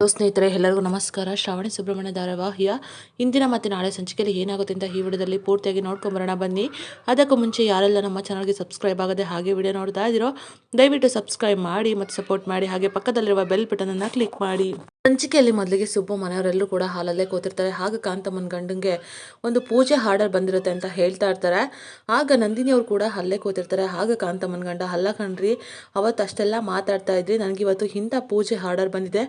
Hello ಸ್ನೇಹಿತರೆ, ಎಲ್ಲರಿಗೂ ನಮಸ್ಕಾರ. ಶ್ರಾವಣಿ ಸುಬ್ರಹ್ಮಣ್ಯ ಧಾರಾವಾಹಿಯ ಇಂದಿನ ಮತ್ತು ನಾಳೆ ಸಂಚಿಕೆಯಲ್ಲಿ ಏನಾಗುತ್ತೆ ಅಂತ ಈ ವಿಡಿಯೋದಲ್ಲಿ ಪೂರ್ತಿಯಾಗಿ ನೋಡ್ಕೊಂಬರೋಣ ಬನ್ನಿ. ಅದಕ್ಕೂ ಮುಂಚೆ ಯಾರೆಲ್ಲ ನಮ್ಮ ಚಾನಲ್ಗೆ ಸಬ್ಸ್ಕ್ರೈಬ್ ಆಗದೆ ಹಾಗೆ ವಿಡಿಯೋ ನೋಡ್ತಾ ಇದ್ದೀರೋ ದಯವಿಟ್ಟು ಸಬ್ಸ್ಕ್ರೈಬ್ ಮಾಡಿ ಮತ್ತು ಸಪೋರ್ಟ್ ಮಾಡಿ. ಹಾಗೆ ಪಕ್ಕದಲ್ಲಿರುವ ಬೆಲ್ ಬಟನನ್ನು ಕ್ಲಿಕ್ ಮಾಡಿ. ಸಂಚಿಕೆಯಲ್ಲಿ ಮೊದಲಿಗೆ ಸುಬ್ಬು ಮನೆಯವರೆಲ್ಲರೂ ಕೂಡ ಹಾಲಲ್ಲೇ ಕೂತಿರ್ತಾರೆ. ಆಗ ಕಾಂತಮ್ಮನ ಗಂಡಂಗೆ ಒಂದು ಪೂಜೆ ಆರ್ಡರ್ ಬಂದಿರುತ್ತೆ ಅಂತ ಹೇಳ್ತಾ ಇರ್ತಾರೆ. ಆಗ ನಂದಿನಿ ಅವರು ಕೂಡ ಅಲ್ಲೇ ಕೂತಿರ್ತಾರೆ. ಆಗ ಕಾಂತಮ್ಮನ ಗಂಡ, ಅಲ್ಲ ಕಣ್ರಿ, ಅವತ್ತು ಅಷ್ಟೆಲ್ಲ ಮಾತಾಡ್ತಾ ಇದ್ರಿ, ನನಗಿವತ್ತು ಇಂಥ ಪೂಜೆ ಆರ್ಡರ್ ಬಂದಿದೆ,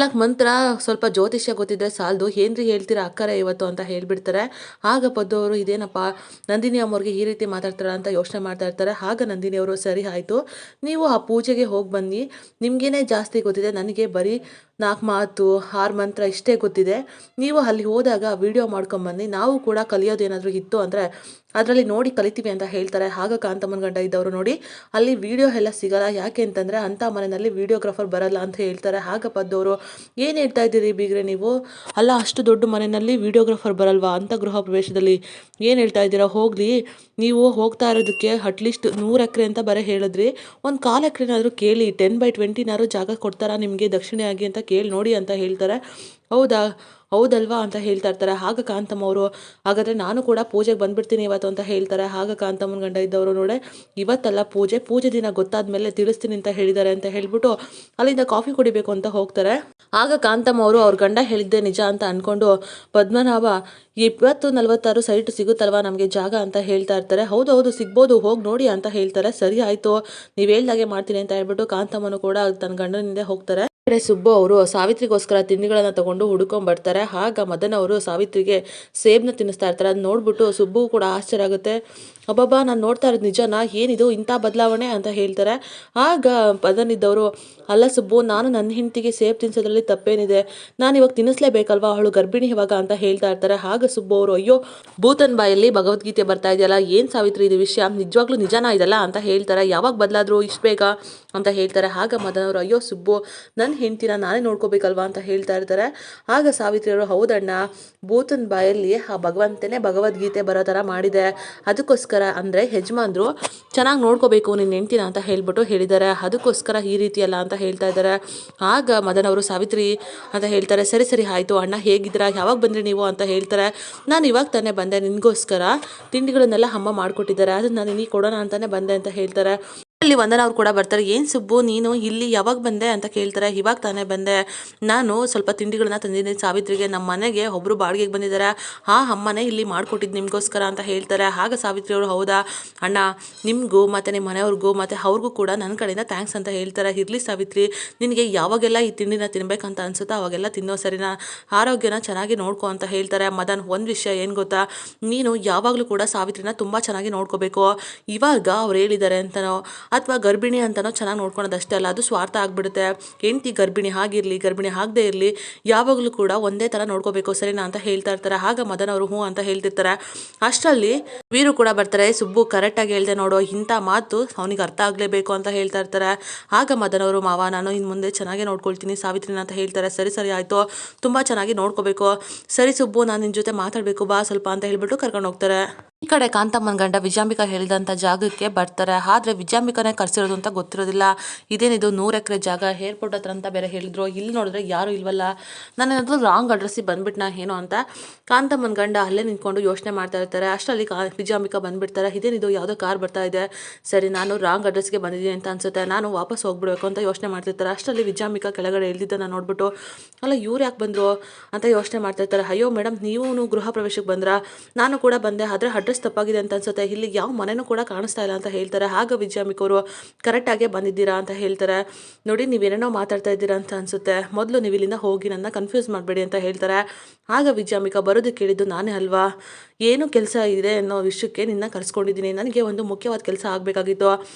4 ಮಂತ್ರ ಸ್ವಲ್ಪ ಜ್ಯೋತಿಷ್ಯ ಗೊತ್ತಿದ್ರೆ ಸಾಲದು, ಏನ್ರಿ ಹೇಳ್ತೀರಾ ಅಕ್ಕರೆ ಇವತ್ತು ಅಂತ ಹೇಳ್ಬಿಡ್ತಾರೆ. ಆಗ ಪದ್ದವರು, ಇದೇನಪ್ಪ ನಂದಿನಿ ಅಮ್ಮವ್ರಿಗೆ ಈ ರೀತಿ ಮಾತಾಡ್ತಾರ ಅಂತ ಯೋಚನೆ ಮಾಡ್ತಾ ಇರ್ತಾರೆ. ಆಗ ನಂದಿನಿ ಅವರು, ಸರಿ ಆಯಿತು, ನೀವು ಆ ಪೂಜೆಗೆ ಹೋಗಿ ಬನ್ನಿ, ನಿಮಗೇನೆ ಜಾಸ್ತಿ ಗೊತ್ತಿದೆ, ನನಗೆ ಬರೀ 4 ಮಾತು 6 ಮಂತ್ರ ಇಷ್ಟೇ ಗೊತ್ತಿದೆ. ನೀವು ಅಲ್ಲಿ ಹೋದಾಗ ವಿಡಿಯೋ ಮಾಡ್ಕೊಂಬನ್ನಿ, ನಾವು ಕೂಡ ಕಲಿಯೋದೇನಾದರೂ ಇತ್ತು ಅಂದರೆ ಅದರಲ್ಲಿ ನೋಡಿ ಕಲಿತೀವಿ ಅಂತ ಹೇಳ್ತಾರೆ. ಆಗ ಕಾಂತಮ್ಮನ ಗಂಡ ಇದ್ದವರು, ನೋಡಿ ಅಲ್ಲಿ ವಿಡಿಯೋ ಎಲ್ಲ ಸಿಗಲ್ಲ, ಯಾಕೆ ಅಂತಂದರೆ ಅಂಥ ಮನೆಯಲ್ಲಿ ವಿಡಿಯೋಗ್ರಾಫರ್ ಬರಲ್ಲ ಅಂತ ಹೇಳ್ತಾರೆ. ಆಗ ಪದ್ದವರು, ಏನು ಹೇಳ್ತಾ ಇದ್ದೀರಿ ಬೀಗ್ರೆ ನೀವು, ಅಲ್ಲ ಅಷ್ಟು ದೊಡ್ಡ ಮನೆಯಲ್ಲಿ ವಿಡಿಯೋಗ್ರಾಫರ್ ಬರಲ್ವಾ ಅಂತ ಗೃಹ ಪ್ರವೇಶದಲ್ಲಿ, ಏನು ಹೇಳ್ತಾ ಇದ್ದೀರಾ, ಹೋಗಲಿ, ನೀವು ಹೋಗ್ತಾ ಇರೋದಕ್ಕೆ ಅಟ್ಲೀಸ್ಟ್ 100 ಎಕರೆ ಅಂತ ಬರೀ ಹೇಳಿದ್ರಿ, ಒಂದು 1/4 ಎಕರೆನಾದರೂ ಕೇಳಿ, 10/20ನಾದ್ರು ಜಾಗ ಕೊಡ್ತಾರಾ ನಿಮಗೆ ದಕ್ಷಿಣೆಯಾಗಿ ಅಂತ ಕೇಳಿ ನೋಡಿ ಅಂತ ಹೇಳ್ತಾರೆ. ಹೌದಲ್ವಾ ಅಂತ ಹೇಳ್ತಾ ಇರ್ತಾರೆ. ಆಗ ಕಾಂತಮ್ಮ ಅವರು, ಹಾಗಾದರೆ ನಾನು ಕೂಡ ಪೂಜೆಗೆ ಬಂದುಬಿಡ್ತೀನಿ ಇವತ್ತು ಅಂತ ಹೇಳ್ತಾರೆ. ಆಗ ಕಾಂತಮ್ಮನ ಗಂಡ ಇದ್ದವರು, ನೋಡೆ ಇವತ್ತಲ್ಲ ಪೂಜೆ ದಿನ ಗೊತ್ತಾದ್ಮೇಲೆ ತಿಳಿಸ್ತೀನಿ ಅಂತ ಹೇಳಿದ್ದಾರೆ ಅಂತ ಹೇಳ್ಬಿಟ್ಟು ಅಲ್ಲಿಂದ ಕಾಫಿ ಕುಡಿಬೇಕು ಅಂತ ಹೋಗ್ತಾರೆ. ಆಗ ಕಾಂತಮ್ಮ ಅವರು ಅವ್ರ ಗಂಡ ಹೇಳಿದ್ದೆ ನಿಜ ಅಂತ ಅಂದ್ಕೊಂಡು, ಪದ್ಮನಾಭ 20-46 ಸೈಟ್ ಸಿಗುತ್ತಲ್ವಾ ನಮಗೆ ಜಾಗ ಅಂತ ಹೇಳ್ತಾ ಇರ್ತಾರೆ. ಹೌದು ಸಿಗ್ಬೋದು, ಹೋಗಿ ನೋಡಿ ಅಂತ ಹೇಳ್ತಾರೆ. ಸರಿ ಆಯಿತು, ನೀವು ಹೇಳ್ದಾಗೆ ಮಾಡ್ತೀನಿ ಅಂತ ಹೇಳ್ಬಿಟ್ಟು ಕಾಂತಮ್ಮನು ಕೂಡ ತನ್ನ ಗಂಡನಿಂದ ಹೋಗ್ತಾರೆ. ಕಡೆ ಸುಬ್ಬು ಅವರು ಸಾವಿತ್ರಿಗೋಸ್ಕರ ತಿಂಡಿಗಳನ್ನ ತಗೊಂಡು ಹುಡ್ಕೊಂಡ್ ಬರ್ತಾರೆ. ಆಗ ಮದನ್ ಅವರು ಸಾವಿತ್ರಿಗೆ ಸೇಬ್ನ ತಿನ್ನಿಸ್ತಾ ಇರ್ತಾರೆ. ಅದು ನೋಡ್ಬಿಟ್ಟು ಸುಬ್ಬು ಕೂಡ ಆಶ್ಚರ್ಯ ಆಗುತ್ತೆ. ಅಬ್ಬಬ್ಬಾ, ನಾನು ನೋಡ್ತಾ ಇರೋದು ನಿಜನಾ, ಏನಿದು ಇಂಥ ಬದಲಾವಣೆ ಅಂತ ಹೇಳ್ತಾರೆ. ಆಗ ಮದನ್ ಇದ್ದವರು, ಅಲ್ಲ ಸುಬ್ಬು, ನಾನು ನನ್ನ ಹೆಂಡತಿಗೆ ಸೇಬ್ ತಿನ್ಸೋದ್ರಲ್ಲಿ ತಪ್ಪೇನಿದೆ, ನಾನು ಇವಾಗ ತಿನ್ನಿಸ್ಲೇಬೇಕಲ್ವಾ, ಅವಳು ಗರ್ಭಿಣಿ ಇವಾಗ ಅಂತ ಹೇಳ್ತಾ ಇರ್ತಾರೆ. ಆಗ ಸುಬ್ಬು ಅವರು, ಅಯ್ಯೋ, ಭೂತನ್ ಬಾಯಲ್ಲಿ ಭಗವದ್ಗೀತೆ ಬರ್ತಾ ಇದೆಯಲ್ಲ, ಏನು ಸಾವಿತ್ರಿ ಇದು ವಿಷಯ, ನಿಜವಾಗ್ಲೂ ನಿಜನಾ ಇದೆಲ್ಲ ಅಂತ ಹೇಳ್ತಾರೆ. ಯಾವಾಗ ಬದಲಾದ್ರು ಇಷ್ಟು ಬೇಗ ಅಂತ ಹೇಳ್ತಾರೆ. ಆಗ ಮದನ್ ಅವರು, ಅಯ್ಯೋ ಸುಬ್ಬು, ನನ್ನ ಹೆಂಡ್ತಿನ ನಾನೇ ನೋಡ್ಕೋಬೇಕಲ್ವಾ ಅಂತ ಹೇಳ್ತಾ ಇರ್ತಾರೆ. ಆಗ ಸಾವಿತ್ರಿ ಅವರು, ಹೌದಣ್ಣ, ಭೂತನ್ ಬಾಯಲ್ಲಿ ಆ ಭಗವಂತನೇ ಭಗವದ್ಗೀತೆ ಬರೋ ಥರ ಮಾಡಿದೆ, ಅದಕ್ಕೋಸ್ಕರ ಅಂದರೆ ಯಜಮಾನ್ರು ಚೆನ್ನಾಗಿ ನೋಡ್ಕೋಬೇಕು ನಿನ್ನ ಹೆಂಡ್ತಿನ ಅಂತ ಹೇಳ್ಬಿಟ್ಟು ಹೇಳಿದ್ದಾರೆ, ಅದಕ್ಕೋಸ್ಕರ ಈ ರೀತಿ ಅಲ್ಲ ಅಂತ ಹೇಳ್ತಾ ಇದ್ದಾರೆ. ಆಗ ಮದನ್ ಅವರು, ಸಾವಿತ್ರಿ ಅಂತ ಹೇಳ್ತಾರೆ. ಸರಿ ಆಯಿತು ಅಣ್ಣ, ಹೇಗಿದ್ದೀರಾ, ಯಾವಾಗ ಬಂದ್ರಿ ನೀವು ಅಂತ ಹೇಳ್ತಾರೆ. ನಾನು ಇವಾಗ ತಾನೇ ಬಂದೆ, ನಿನಗೋಸ್ಕರ ತಿಂಡಿಗಳನ್ನೆಲ್ಲ ಅಮ್ಮ ಮಾಡಿಕೊಟ್ಟಿದ್ದಾರೆ, ಅದನ್ನು ನಾನು ನಿನಗೆ ಕೊಡೋಣ ಅಂತಲೇ ಬಂದೆ ಅಂತ ಹೇಳ್ತಾರೆ. ಅಲ್ಲಿ ವಂದನ ಅವ್ರು ಕೂಡ ಬರ್ತಾರೆ. ಏನು ಸುಬ್ಬು, ನೀನು ಇಲ್ಲಿ ಯಾವಾಗ ಬಂದೆ ಅಂತ ಕೇಳ್ತಾರೆ. ಇವಾಗ ತಾನೇ ಬಂದೆ, ನಾನು ಸ್ವಲ್ಪ ತಿಂಡಿಗಳನ್ನ ತಂದಿದ್ದೀನಿ ಸಾವಿತ್ರಿಗೆ, ನಮ್ಮ ಮನೆಗೆ ಒಬ್ಬರು ಬಾಡಿಗೆಗೆ ಬಂದಿದ್ದಾರೆ, ಆ ಅಮ್ಮನೇ ಇಲ್ಲಿ ಮಾಡಿಕೊಟ್ಟಿದ್ದು ನಿಮಗೋಸ್ಕರ ಅಂತ ಹೇಳ್ತಾರೆ. ಆಗ ಸಾವಿತ್ರಿ ಅವರು, ಹೌದಾ ಅಣ್ಣ, ನಿಮಗೂ ಮತ್ತು ನಿಮ್ಮ ಮನೆಯವ್ರಿಗೂ ಮತ್ತು ಅವ್ರಿಗೂ ಕೂಡ ನನ್ನ ಕಡೆಯಿಂದ ಥ್ಯಾಂಕ್ಸ್ ಅಂತ ಹೇಳ್ತಾರೆ. ಇರಲಿ ಸಾವಿತ್ರಿ, ನಿನಗೆ ಯಾವಾಗೆಲ್ಲ ಈ ತಿಂಡಿನ ತಿನ್ಬೇಕಂತ ಅನ್ಸುತ್ತೋ ಅವಾಗೆಲ್ಲ ತಿನ್ನೋ, ಸರಿನಾ, ಆರೋಗ್ಯನ ಚೆನ್ನಾಗಿ ನೋಡ್ಕೊ ಅಂತ ಹೇಳ್ತಾರೆ. ಮದನ್, ಒಂದು ವಿಷಯ ಏನು ಗೊತ್ತಾ, ನೀನು ಯಾವಾಗಲೂ ಕೂಡ ಸಾವಿತ್ರಿನ ತುಂಬ ಚೆನ್ನಾಗಿ ನೋಡ್ಕೋಬೇಕು, ಇವಾಗ ಅವ್ರು ಹೇಳಿದ್ದಾರೆ ಅಂತನೋ ಅಥವಾ ಗರ್ಭಿಣಿ ಅಂತನೋ ಚೆನ್ನಾಗಿ ನೋಡ್ಕೊಳೋದಷ್ಟೇ ಅಲ್ಲ, ಅದು ಸ್ವಾರ್ಥ ಆಗಿಬಿಡುತ್ತೆ. ಹೆಂಡ್ತಿ ಗರ್ಭಿಣಿ ಆಗಿರಲಿ ಗರ್ಭಿಣಿ ಆಗದೆ ಇರಲಿ, ಯಾವಾಗಲೂ ಕೂಡ ಒಂದೇ ಥರ ನೋಡ್ಕೋಬೇಕು, ಸರಿನಾ ಅಂತ ಹೇಳ್ತಾ ಇರ್ತಾರೆ. ಆಗ ಮದನ್ ಅವರು ಹ್ಞೂ ಅಂತ ಹೇಳ್ತಿರ್ತಾರೆ. ಅಷ್ಟರಲ್ಲಿ ವೀರು ಕೂಡ ಬರ್ತಾರೆ. ಸುಬ್ಬು ಕರೆಕ್ಟಾಗಿ ಹೇಳ್ದೆ ನೋಡು, ಇಂಥ ಮಾತು ಅವನಿಗೆ ಅರ್ಥ ಆಗಲೇಬೇಕು ಅಂತ ಹೇಳ್ತಾ ಇರ್ತಾರೆ. ಆಗ ಮದನ್ ಅವರು, ಮಾವ, ನಾನು ಇನ್ನು ಮುಂದೆ ಚೆನ್ನಾಗಿ ನೋಡ್ಕೊಳ್ತೀನಿ ಸಾವಿತ್ರಿನ ಅಂತ ಹೇಳ್ತಾರೆ. ಸರಿ ಆಯಿತು, ತುಂಬ ಚೆನ್ನಾಗಿ ನೋಡ್ಕೋಬೇಕು, ಸರಿ ಸುಬ್ಬು, ನಾನು ನಿನ್ನ ಜೊತೆ ಮಾತಾಡಬೇಕು ಬಾ ಸ್ವಲ್ಪ ಅಂತ ಹೇಳ್ಬಿಟ್ಟು ಕರ್ಕೊಂಡು ಹೋಗ್ತಾರೆ. ಈ ಕಡೆ ಕಾಂತಮ್ಮನ ಗಂಡ ವಿಜಯಾಂಬಿಕಾ ಹೇಳಿದಂಥ ಜಾಗಕ್ಕೆ ಬರ್ತಾರೆ. ಆದರೆ ವಿಜಯಾಂಬಿಕಾನೇ ಕರ್ಸಿರೋದು ಅಂತ ಗೊತ್ತಿರೋದಿಲ್ಲ. ಇದೇನಿದು 100 ಎಕರೆ ಜಾಗ ಏರ್ಪೋರ್ಟ್ ಹತ್ರ ಅಂತ ಬೇರೆ ಹೇಳಿದ್ರು, ಇಲ್ಲಿ ನೋಡಿದ್ರೆ ಯಾರೂ ಇಲ್ವಲ್ಲ, ನಾನೇನಾದರೂ ರಾಂಗ್ ಅಡ್ರೆಸ್ಸಿಗೆ ಬಂದುಬಿಟ್ನಾ ಏನೋ ಅಂತ ಕಾಂತಮ್ಮನ ಗಂಡ ಅಲ್ಲೇ ನಿಂತ್ಕೊಂಡು ಯೋಚನೆ ಮಾಡ್ತಾ ಇರ್ತಾರೆ. ಅಷ್ಟರಲ್ಲಿ ವಿಜಯಾಂಬಿಕಾ ಬಂದುಬಿಡ್ತಾರೆ. ಇದೇನಿದು ಯಾವುದೋ ಕಾರ್ ಬರ್ತಾ ಇದೆ, ಸರಿ ನಾನು ರಾಂಗ್ ಅಡ್ರೆಸ್ಗೆ ಬಂದಿದ್ದೀನಿ ಅಂತ ಅನ್ಸುತ್ತೆ, ನಾನು ವಾಪಸ್ ಹೋಗ್ಬಿಡ್ಬೇಕು ಅಂತ ಯೋಚನೆ ಮಾಡ್ತಿರ್ತಾರೆ. ಅಷ್ಟರಲ್ಲಿ ವಿಜಯಾಂಬಿಕಾ ಕೆಳಗಡೆ ಇಳಿದಿದ್ದನ್ನು ನೋಡ್ಬಿಟ್ಟು, ಅಲ್ಲ ಇವ್ರು ಯಾಕೆ ಬಂದರು ಅಂತ ಯೋಚನೆ ಮಾಡ್ತಾ ಇರ್ತಾರೆ. ಅಯ್ಯೋ ಮೇಡಮ್, ನೀವು ಗೃಹ ಪ್ರವೇಶಕ್ಕೆ ಬಂದ್ರಾ, ನಾನು ಕೂಡ ಬಂದೆ, ಆದರೆ ಅಡ್ರೆಸ್ ತಪ್ಪಾಗಿದೆ ಅಂತ ಅನ್ಸುತ್ತೆ, ಇಲ್ಲಿ ಯಾವ ಮನೆಯೂ ಕೂಡ ಕಾಣಿಸ್ತಾ ಇಲ್ಲ ಅಂತ ಹೇಳ್ತಾರೆ. ಆಗ ವಿಜಯಾಂಬಿಕವರು, ಕರೆಕ್ಟಾಗೇ ಬಂದಿದ್ದೀರಾ ಅಂತ ಹೇಳ್ತಾರೆ. ನೋಡಿ, ನೀವೇನೇನೋ ಮಾತಾಡ್ತಾ ಇದ್ದೀರಾ ಅಂತ ಅನ್ಸುತ್ತೆ, ಮೊದಲು ನೀವು ಇಲ್ಲಿಂದ ಹೋಗಿ ನನ್ನ ಕನ್ಫ್ಯೂಸ್ ಮಾಡಬೇಡಿ ಅಂತ ಹೇಳ್ತಾರೆ. ಆಗ ವಿಜಯಾಂಬಿಕಾ, ಬರೋದಕ್ಕೆ ಕೇಳಿದ್ದು ನಾನೇ ಅಲ್ವಾ, ಏನು ಕೆಲಸ ಇದೆ ಅನ್ನೋ ವಿಷಯಕ್ಕೆ ನಿನ್ನ ಕರೆಸ್ಕೊಂಡಿದ್ದೀನಿ, ನನಗೆ ಒಂದು ಮುಖ್ಯವಾದ ಕೆಲಸ ಆಗಬೇಕಾಗಿತ್ತು.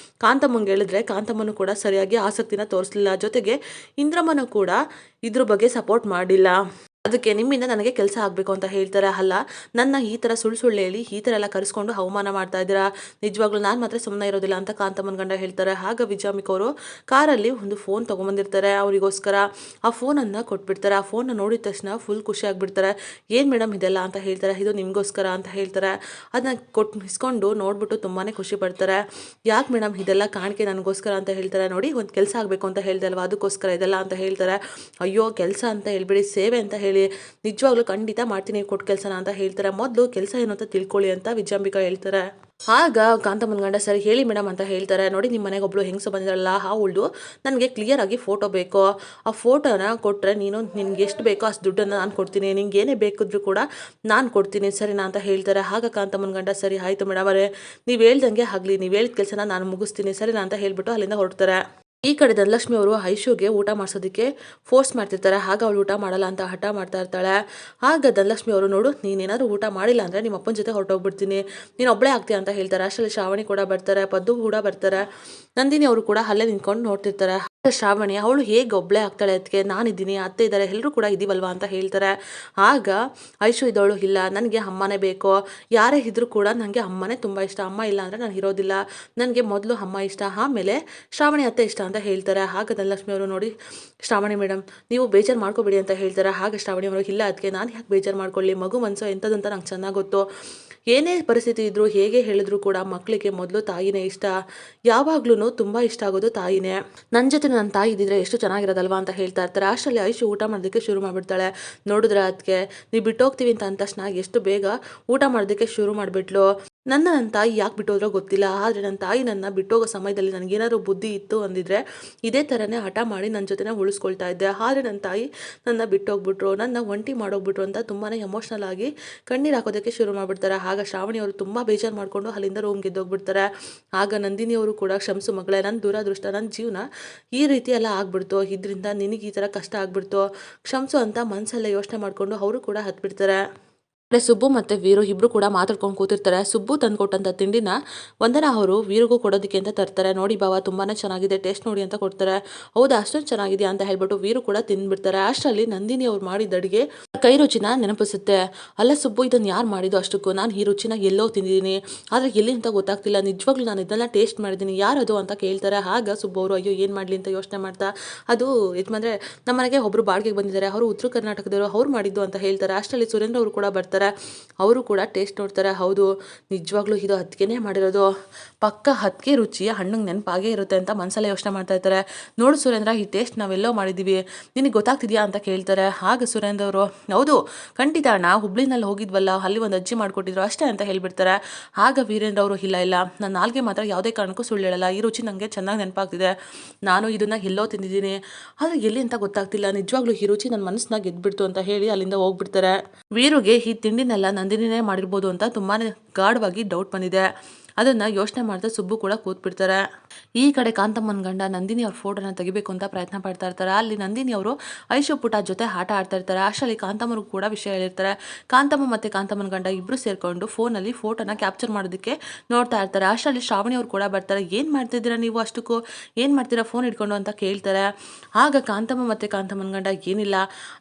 ಕಾಂತಮ್ಮಂಗೆ ಹೇಳಿದ್ರೆ ಕಾಂತಮ್ಮನು ಕೂಡ ಸರಿಯಾಗಿ ಆಸಕ್ತಿನ ತೋರಿಸಲಿಲ್ಲ, ಜೊತೆಗೆ ಇಂದ್ರಮ್ಮನು ಕೂಡ ಇದ್ರ ಬಗ್ಗೆ ಸಪೋರ್ಟ್ ಮಾಡಿಲ್ಲ. ಅದಕ್ಕೆ ನಿಮ್ಮಿಂದ ನನಗೆ ಕೆಲಸ ಆಗಬೇಕು ಅಂತ ಹೇಳ್ತಾರೆ. ಅಲ್ಲ, ನನ್ನ ಈ ಥರ ಸುಳ್ಳು ಹೇಳಿ ಈ ಥರ ಎಲ್ಲ ಕರೆಸ್ಕೊಂಡು ಅವಮಾನ ಮಾಡ್ತಾ ಇದ್ದೀರಾ, ನಿಜವಾಗ್ಲೂ ನಾನು ಮಾತ್ರ ಸುಮ್ಮನೆ ಇರೋದಿಲ್ಲ ಅಂತ ಕಾಂತಮ್ಮನ ಗಂಡ ಹೇಳ್ತಾರೆ. ಆಗ ವಿಜಾಮಿಕ್ ಅವರು ಕಾರಲ್ಲಿ ಒಂದು ಫೋನ್ ತೊಗೊಂಬಂದಿರ್ತಾರೆ ಅವರಿಗೋಸ್ಕರ. ಆ ಫೋನನ್ನು ಕೊಟ್ಬಿಡ್ತಾರೆ. ಆ ಫೋನ್ನ ನೋಡಿದ ತಕ್ಷಣ ಫುಲ್ ಖುಷಿ ಆಗಿಬಿಡ್ತಾರೆ. ಏನು ಮೇಡಮ್ ಇದೆಲ್ಲ ಅಂತ ಹೇಳ್ತಾರೆ. ಇದು ನಿಮಗೋಸ್ಕರ ಅಂತ ಹೇಳ್ತಾರೆ. ಅದನ್ನ ಇಸ್ಕೊಂಡು ನೋಡ್ಬಿಟ್ಟು ತುಂಬಾ ಖುಷಿ ಪಡ್ತಾರೆ. ಯಾಕೆ ಮೇಡಮ್ ಇದೆಲ್ಲ ಕಾಣಿಕೆ ನನಗೋಸ್ಕರ ಅಂತ ಹೇಳ್ತಾರೆ. ನೋಡಿ, ಒಂದು ಕೆಲಸ ಆಗಬೇಕು ಅಂತ ಹೇಳ್ದೆ ಅಲ್ವಾ, ಅದಕ್ಕೋಸ್ಕರ ಇದೆಲ್ಲ ಅಂತ ಹೇಳ್ತಾರೆ. ಅಯ್ಯೋ, ಕೆಲಸ ಅಂತ ಹೇಳ್ಬೇಡಿ, ಸೇವೆ ಅಂತ ಹೇಳಿ, ನಿಜವಾಗ್ಲೂ ಖಂಡಿತ ಮಾಡ್ತೀನಿ ಕೊಟ್ಟು ಕೆಲಸನ ಅಂತ ಹೇಳ್ತಾರೆ. ಮೊದಲು ಕೆಲಸ ಏನು ಅಂತ ತಿಳ್ಕೊಳ್ಳಿ ಅಂತ ವಿಜಾಂಬಿಕಾ ಹೇಳ್ತಾರೆ. ಆಗ ಕಾಂತಮ್ಮನ ಗಂಡ ಸರಿ ಹೇಳಿ ಮೇಡಮ್ ಅಂತ ಹೇಳ್ತಾರೆ. ನೋಡಿ, ನಿಮ್ಮ ಮನೆಗೆ ಒಬ್ಳು ಹೆಂಗಸು ಬಂದಿದ್ದಾರಲ್ಲ, ಅವಳು ನನಗೆ ಕ್ಲಿಯರ್ ಆಗಿ ಫೋಟೋ ಬೇಕು. ಆ ಫೋಟೋನ ಕೊಟ್ಟರೆ ನಿನ್ಗೆ ಎಷ್ಟು ಬೇಕೋ ಅಷ್ಟು ದುಡ್ಡನ್ನು ನಾನು ಕೊಡ್ತೀನಿ, ನಿಂಗೆ ಏನೇ ಬೇಕಿದ್ರು ಕೂಡ ನಾನು ಕೊಡ್ತೀನಿ, ಸರಿನಾ ಅಂತ ಹೇಳ್ತಾರೆ. ಆಗ ಕಾಂತಮ್ಮನ ಗಂಡ ಸರಿ ಆಯಿತು ಮೇಡಮ್ ಅವರೇ, ನೀವು ಹೇಳ್ದಂಗೆ ಆಗಲಿ, ನೀವು ಹೇಳಿದ ಕೆಲಸನ ನಾನು ಮುಗಿಸ್ತೀನಿ, ಸರಿನಾ ಅಂತ ಹೇಳ್ಬಿಟ್ಟು ಅಲ್ಲಿಂದ ಹೊರಡ್ತಾರೆ. ಈ ಕಡೆ ಧನಲಕ್ಷ್ಮಿ ಅವರು ಐಶುಗೆ ಊಟ ಮಾಡಿಸೋದಕ್ಕೆ ಫೋರ್ಸ್ ಮಾಡ್ತಿರ್ತಾರೆ. ಆಗ ಅವಳು ಊಟ ಮಾಡಲ್ಲ ಅಂತ ಹಠ ಮಾಡ್ತಾ ಇರ್ತಾಳೆ. ಆಗ ಧನಲಕ್ಷ್ಮಿ ಅವರು, ನೋಡು, ನೀನೇನಾದ್ರು ಊಟ ಮಾಡಿಲ್ಲ ಅಂದರೆ ನಿಮ್ಮ ಅಪ್ಪನ ಜೊತೆ ಹೊರಟೋಗ್ಬಿಡ್ತೀನಿ, ನೀನು ಒಬ್ಬಳೇ ಆಗ್ತೀಯ ಅಂತ ಹೇಳ್ತಾರೆ. ಅಷ್ಟರಲ್ಲಿ ಶ್ರಾವಣಿ ಕೂಡ ಬರ್ತಾರೆ, ಪದ್ದು ಕೂಡ ಬರ್ತಾರೆ. ನಂದಿನಿ ಅವರು ಕೂಡ ಅಲ್ಲೇ ನಿಂತ್ಕೊಂಡು ನೋಡ್ತಿರ್ತಾರೆ. ಶ್ರಾವಣಿ ಅವಳು ಹೇಗೆ ಒಬ್ಬಳೇ ಆಗ್ತಾಳೆ, ಅದಕ್ಕೆ ನಾನಿದ್ದೀನಿ, ಅತ್ತೆ ಇದ್ದಾರೆ, ಎಲ್ಲರೂ ಕೂಡ ಇದೀವಲ್ವಾ ಅಂತ ಹೇಳ್ತಾರೆ. ಆಗ ಐಶು ಇದ್ದವಳು, ಇಲ್ಲ, ನನಗೆ ಅಮ್ಮನೇ ಬೇಕು, ಯಾರೇ ಇದ್ರೂ ಕೂಡ ನನಗೆ ಅಮ್ಮನೇ ತುಂಬ ಇಷ್ಟ, ಅಮ್ಮ ಇಲ್ಲ ಅಂದರೆ ನಾನು ಇರೋದಿಲ್ಲ, ನನಗೆ ಮೊದಲು ಅಮ್ಮ ಇಷ್ಟ, ಆಮೇಲೆ ಶ್ರಾವಣಿ ಅತ್ತೆ ಇಷ್ಟ ಅಂತ ಹೇಳ್ತಾರೆ. ಆಗ ಧನಲಕ್ಷ್ಮಿ ಅವರು, ನೋಡಿ ಶ್ರಾವಣಿ ಮೇಡಮ್, ನೀವು ಬೇಜಾರು ಮಾಡ್ಕೋಬೇಡಿ ಅಂತ ಹೇಳ್ತಾರೆ. ಆಗ ಶ್ರಾವಣಿ ಅವರು, ಇಲ್ಲ ಅದಕ್ಕೆ ನಾನು ಯಾಕೆ ಬೇಜಾರು ಮಾಡ್ಕೊಳ್ಳಿ, ಮಗು ಮನಸ್ಸು ಎಂಥದಂತ ನಂಗೆ ಚೆನ್ನಾಗಿ ಗೊತ್ತು, ಏನೇ ಪರಿಸ್ಥಿತಿ ಇದ್ದರೂ ಹೇಗೆ ಹೇಳಿದ್ರು ಕೂಡ ಮಕ್ಕಳಿಗೆ ಮೊದಲು ತಾಯಿನೇ ಇಷ್ಟ, ಯಾವಾಗ್ಲೂ ತುಂಬ ಇಷ್ಟ ಆಗೋದು ತಾಯಿನೇ, ನನ್ನ ಜೊತೆ ನನ್ನ ತಾಯಿ ಇದ್ದಿದ್ರೆ ಎಷ್ಟು ಚೆನ್ನಾಗಿರೋದಲ್ವಾ ಅಂತ ಹೇಳ್ತಾ ಇರ್ತಾರೆ. ಅಷ್ಟರಲ್ಲಿ ಐಶು ಊಟ ಮಾಡೋದಕ್ಕೆ ಶುರು ಮಾಡಿಬಿಡ್ತಾಳೆ. ನೋಡಿದ್ರೆ ಅದಕ್ಕೆ ನೀವು ಬಿಟ್ಟೋಗ್ತೀವಿ ಅಂತ ಅಂದ ತಕ್ಷಣ ಎಷ್ಟು ಬೇಗ ಊಟ ಮಾಡೋದಕ್ಕೆ ಶುರು ಮಾಡಿಬಿಟ್ಲು. ನನ್ನ ತಾಯಿ ಯಾಕೆ ಬಿಟ್ಟೋದ್ರೋ ಗೊತ್ತಿಲ್ಲ, ಆದರೆ ನನ್ನ ತಾಯಿ ನನ್ನ ಬಿಟ್ಟೋಗೋ ಸಮಯದಲ್ಲಿ ನನಗೇನಾದ್ರು ಬುದ್ಧಿ ಇತ್ತು ಅಂದಿದ್ರೆ ಇದೇ ಥರನೇ ಹಠ ಮಾಡಿ ನನ್ನ ಜೊತೆನೇ ಉಳಿಸ್ಕೊಳ್ತಾ ಇದ್ದೆ. ಆದರೆ ನನ್ನ ತಾಯಿ ನನ್ನ ಬಿಟ್ಟೋಗ್ಬಿಟ್ರು, ನನ್ನ ಒಂಟಿ ಮಾಡೋಗ್ಬಿಟ್ರು ಅಂತ ತುಂಬಾ ಎಮೋಷ್ನಲ್ ಆಗಿ ಕಣ್ಣೀರು ಹಾಕೋದಕ್ಕೆ ಶುರು ಮಾಡಿಬಿಡ್ತಾರೆ. ಆಗ ಶ್ರಾವಣಿ ಅವರು ತುಂಬ ಬೇಜಾರು ಮಾಡಿಕೊಂಡು ಅಲ್ಲಿಂದ ರೂಮ್ಗೆ ಎದ್ದೋಗ್ಬಿಡ್ತಾರೆ. ಆಗ ನಂದಿನಿ ಅವರು ಕೂಡ, ಕ್ಷಮಿಸು ಮಗಳೇ, ನನ್ನ ದುರಾದೃಷ್ಟ, ನನ್ನ ಜೀವನ ಈ ರೀತಿ ಎಲ್ಲ ಆಗ್ಬಿಡ್ತು, ಇದರಿಂದ ನಿನಗೆ ಈ ಥರ ಕಷ್ಟ ಆಗ್ಬಿಡ್ತು, ಕ್ಷಮಿಸು ಅಂತ ಮನಸ್ಸಲ್ಲೇ ಯೋಚನೆ ಮಾಡಿಕೊಂಡು ಅವರು ಕೂಡ ಹತ್ಬಿಡ್ತಾರೆ. ಸುಬ್ಬು ಮತ್ತು ವೀರು ಇಬ್ಬರು ಕೂಡ ಮಾತಾಡ್ಕೊಂಡು ಕೂತಿರ್ತಾರೆ. ಸುಬ್ಬು ತಂದುಕೊಟ್ಟಂಥ ತಿಂಡಿನ ವಂದನಾ ಅವರು ವೀರಿಗೂ ಕೊಡೋದಕ್ಕೆ ಅಂತ ತರ್ತಾರೆ. ನೋಡಿ ಬಾವ, ತುಂಬಾ ಚೆನ್ನಾಗಿದೆ, ಟೇಸ್ಟ್ ನೋಡಿ ಅಂತ ಕೊಡ್ತಾರೆ. ಹೌದಾ, ಅಷ್ಟೊಂದು ಚೆನ್ನಾಗಿದೆಯಾ ಅಂತ ಹೇಳ್ಬಿಟ್ಟು ವೀರು ಕೂಡ ತಿಂದ್ಬಿಡ್ತಾರೆ. ಅಷ್ಟರಲ್ಲಿ ನಂದಿನಿ ಅವ್ರು ಮಾಡಿದ ಅಡುಗೆ ಕೈ ರುಚಿನ ನೆನಪಿಸುತ್ತೆ. ಅಲ್ಲ ಸುಬ್ಬು, ಇದನ್ನು ಯಾರು ಮಾಡಿದ್ದು ಅಷ್ಟಕ್ಕೂ, ನಾನು ಈ ರುಚಿನ ಎಲ್ಲೋ ತಿಂದಿದ್ದೀನಿ, ಆದರೆ ಎಲ್ಲಿ ಅಂತ ಗೊತ್ತಾಗ್ತಿಲ್ಲ, ನಿಜವಾಗ್ಲೂ ನಾನು ಇದನ್ನೆಲ್ಲ ಟೇಸ್ಟ್ ಮಾಡಿದ್ದೀನಿ, ಯಾರದು ಅಂತ ಕೇಳ್ತಾರೆ. ಆಗ ಸುಬ್ಬು ಅವರು, ಅಯ್ಯೋ ಏನು ಮಾಡಲಿ ಅಂತ ಯೋಚನೆ ಮಾಡ್ತಾ, ಅದು ಯಜಮಾನ್ರೆ, ನಮ್ಮ ಮನೆಗೆ ಒಬ್ಬರು ಬಾಡಿಗೆಗೆ ಬಂದಿದ್ದಾರೆ, ಅವರು ಉತ್ತರ ಕರ್ನಾಟಕದವರು, ಅವ್ರು ಮಾಡಿದ್ದು ಅಂತ ಹೇಳ್ತಾರೆ. ಅಷ್ಟರಲ್ಲಿ ಸುರೇಂದ್ರ ಅವರು ಕೂಡ ಬರ್ತಾರೆ. ಅವರು ಕೂಡ ಟೇಸ್ಟ್ ನೋಡ್ತಾರೆ. ಹೌದು, ನಿಜವಾಗ್ಲೂ ಇದು ಹತ್ತಿಗೆನೇ ಮಾಡಿರೋದು, ಪಕ್ಕ ಹತ್ತಿಗೆ ರುಚಿಯ ಹಣ್ಣಿಗೆ ನೆನಪಾಗೇ ಇರುತ್ತೆ ಅಂತ ಮನಸ್ಸಲ್ಲೇ ಯೋಚನೆ ಮಾಡ್ತಾ ಇರ್ತಾರೆ. ನೋಡು ಸುರೇಂದ್ರ, ಈ ಟೇಸ್ಟ್ ನಾವೆಲ್ಲೋ ಮಾಡಿದ್ದೀವಿ, ನಿನಗೆ ಗೊತ್ತಾಗ್ತಿದೆಯಾ ಅಂತ ಕೇಳ್ತಾರೆ. ಆಗ ಸುರೇಂದ್ರ ಅವರು, ಹೌದು ಖಂಡಿತ ಅಣ್ಣ, ಹುಬ್ಳಿನಲ್ಲಿ ಹೋಗಿದ್ವಲ್ಲ, ಅಲ್ಲಿ ಒಂದು ಅಜ್ಜಿ ಮಾಡಿಕೊಟ್ಟಿದ್ರು ಅಷ್ಟೇ ಅಂತ ಹೇಳ್ಬಿಡ್ತಾರೆ. ಆಗ ವೀರೇಂದ್ರ ಅವರು, ಇಲ್ಲ ಇಲ್ಲ, ನಾನು ನಾಲ್ಗೆ ಮಾತ್ರ ಯಾವುದೇ ಕಾರಣಕ್ಕೂ ಸುಳ್ಳು ಹೇಳಲ್ಲ, ಈ ರುಚಿ ನನಗೆ ಚೆನ್ನಾಗಿ ನೆನಪಾಗ್ತಿದೆ, ನಾನು ಇದನ್ನು ಎಲ್ಲೋ ತಿಂದಿದ್ದೀನಿ, ಆದರೆ ಎಲ್ಲಿ ಅಂತ ಗೊತ್ತಾಗ್ತಿಲ್ಲ, ನಿಜವಾಗ್ಲೂ ಈ ರುಚಿ ನನ್ನ ಮನಸ್ಸನ್ನ ಗೆದ್ಬಿಡ್ತು ಅಂತ ಹೇಳಿ ಅಲ್ಲಿಂದ ಹೋಗ್ಬಿಡ್ತಾರೆ. ವೀರುಗೆ ಈ ತಿಂಡಿನೆಲ್ಲ ನಂದಿನಿನೇ ಮಾಡಿರ್ಬೋದು ಅಂತ ತುಂಬಾ ಗಾಢವಾಗಿ ಡೌಟ್ ಬಂದಿದೆ. ಅದನ್ನು ಯೋಚನೆ ಮಾಡ್ತಾ ಸುಬ್ಬು ಕೂಡ ಕೂತ್ಬಿಡ್ತಾರೆ. ಈ ಕಡೆ ಕಾಂತಮ್ಮನ ಗಂಡ ನಂದಿನಿ ಅವ್ರ ಫೋಟೋನ ತೆಗಿಬೇಕು ಅಂತ ಪ್ರಯತ್ನ ಪಡ್ತಾ ಇರ್ತಾರೆ. ಅಲ್ಲಿ ನಂದಿನಿ ಅವರು ಐಶು ಪುಟ ಜೊತೆ ಆಟ ಆಡ್ತಾ ಇರ್ತಾರೆ. ಅಷ್ಟರಲ್ಲಿ ಕಾಂತಮ್ಮನಿಗೂ ಕೂಡ ವಿಷಯ ಹೇಳಿರ್ತಾರೆ. ಕಾಂತಮ್ಮ ಮತ್ತು ಕಾಂತಮ್ಮನ ಗಂಡ ಇಬ್ಬರು ಸೇರಿಕೊಂಡು ಫೋನಲ್ಲಿ ಫೋಟೋನ ಕ್ಯಾಪ್ಚರ್ ಮಾಡೋದಕ್ಕೆ ನೋಡ್ತಾ ಇರ್ತಾರೆ. ಅಷ್ಟರಲ್ಲಿ ಶ್ರಾವಣಿ ಅವರು ಕೂಡ ಬರ್ತಾರೆ. ಏನು ಮಾಡ್ತಿದ್ದೀರಾ ನೀವು ಅಷ್ಟಕ್ಕೂ, ಏನು ಮಾಡ್ತೀರಾ ಫೋನ್ ಹಿಡ್ಕೊಂಡು ಅಂತ ಕೇಳ್ತಾರೆ. ಆಗ ಕಾಂತಮ್ಮ ಮತ್ತು ಕಾಂತಮ್ಮನ ಗಂಡ, ಏನಿಲ್ಲ,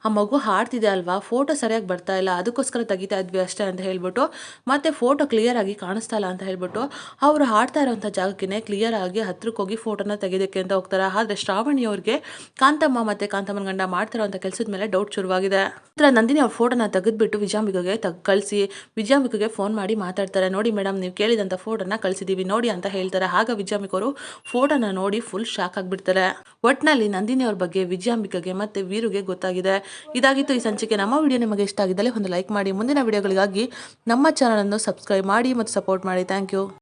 ಆ ಮಗು ಹಾಡ್ತಿದೆ ಅಲ್ವಾ, ಫೋಟೋ ಸರಿಯಾಗಿ ಬರ್ತಾ ಇಲ್ಲ, ಅದಕ್ಕೋಸ್ಕರ ತೆಗಿತಾ ಇದ್ವಿ ಅಷ್ಟೇ ಅಂತ ಹೇಳ್ಬಿಟ್ಟು, ಮತ್ತೆ ಫೋಟೋ ಕ್ಲಿಯರ್ ಆಗಿ ಕಾಣಿಸ್ತಾ ಇಲ್ಲ ಅಂತ ಹೇಳ್ಬಿಟ್ಟು ಅವರು ಹಾಡ್ತಾ ಇರೋಂಥ ಜಾಗಕ್ಕೆ ಕ್ಲಿಯರ್ ಆಗಿ ಹತ್ರಕ್ಕೆ ಹೋಗಿ ಫೋಟೋನ ತೆಗೆಯೋದಕ್ಕೆ ಅಂತ ಹೋಗ್ತಾರೆ. ಆದರೆ ಶ್ರಾವಣಿ ಅವ್ರಿಗೆ ಕಾಂತಮ್ಮ ಮತ್ತು ಕಾಂತಮ್ಮನ ಗಂಡ ಮಾಡ್ತಿರೋಂಥ ಕೆಲಸದ ಮೇಲೆ ಡೌಟ್ ಶುರುವಾಗಿದೆ. ನಂತರ ನಂದಿನಿ ಅವ್ರ ಫೋಟೋನ ತೆಗೆದ್ಬಿಟ್ಟು ವಿಜಾಂಬಿಕೆಗೆ ಕಳಿಸಿ ವಿಜಾಂಬಿಕೆಗೆ ಫೋನ್ ಮಾಡಿ ಮಾತಾಡ್ತಾರೆ. ನೋಡಿ ಮೇಡಮ್, ನೀವು ಕೇಳಿದಂಥ ಫೋಟೋನ ಕಳಿಸಿದ್ದೀವಿ ನೋಡಿ ಅಂತ ಹೇಳ್ತಾರೆ. ಆಗ ವಿಜಾಂಬಿಕರು ಫೋಟೋನ ನೋಡಿ ಫುಲ್ ಶಾಕ್ ಆಗಿಬಿಡ್ತಾರೆ. ಒಟ್ಟಿನಲ್ಲಿ ನಂದಿನಿ ಅವ್ರ ಬಗ್ಗೆ ವಿಜಯಾಂಬಿಕೆಗೆ ಮತ್ತು ವೀರುಗೆ ಗೊತ್ತಾಗಿದೆ. ಇದಾಗಿತ್ತು ಈ ಸಂಚಿಕೆ. ನಮ್ಮ ವಿಡಿಯೋ ನಿಮಗೆ ಇಷ್ಟ ಆಗಿದ್ದಲ್ಲಿ ಒಂದು ಲೈಕ್ ಮಾಡಿ. ಮುಂದಿನ ವಿಡಿಯೋಗಳಿಗಾಗಿ ನಮ್ಮ ಚಾನಲನ್ನು ಸಬ್ಸ್ಕ್ರೈಬ್ ಮಾಡಿ ಮತ್ತು ಸಪೋರ್ಟ್ ಮಾಡಿ. Thank you.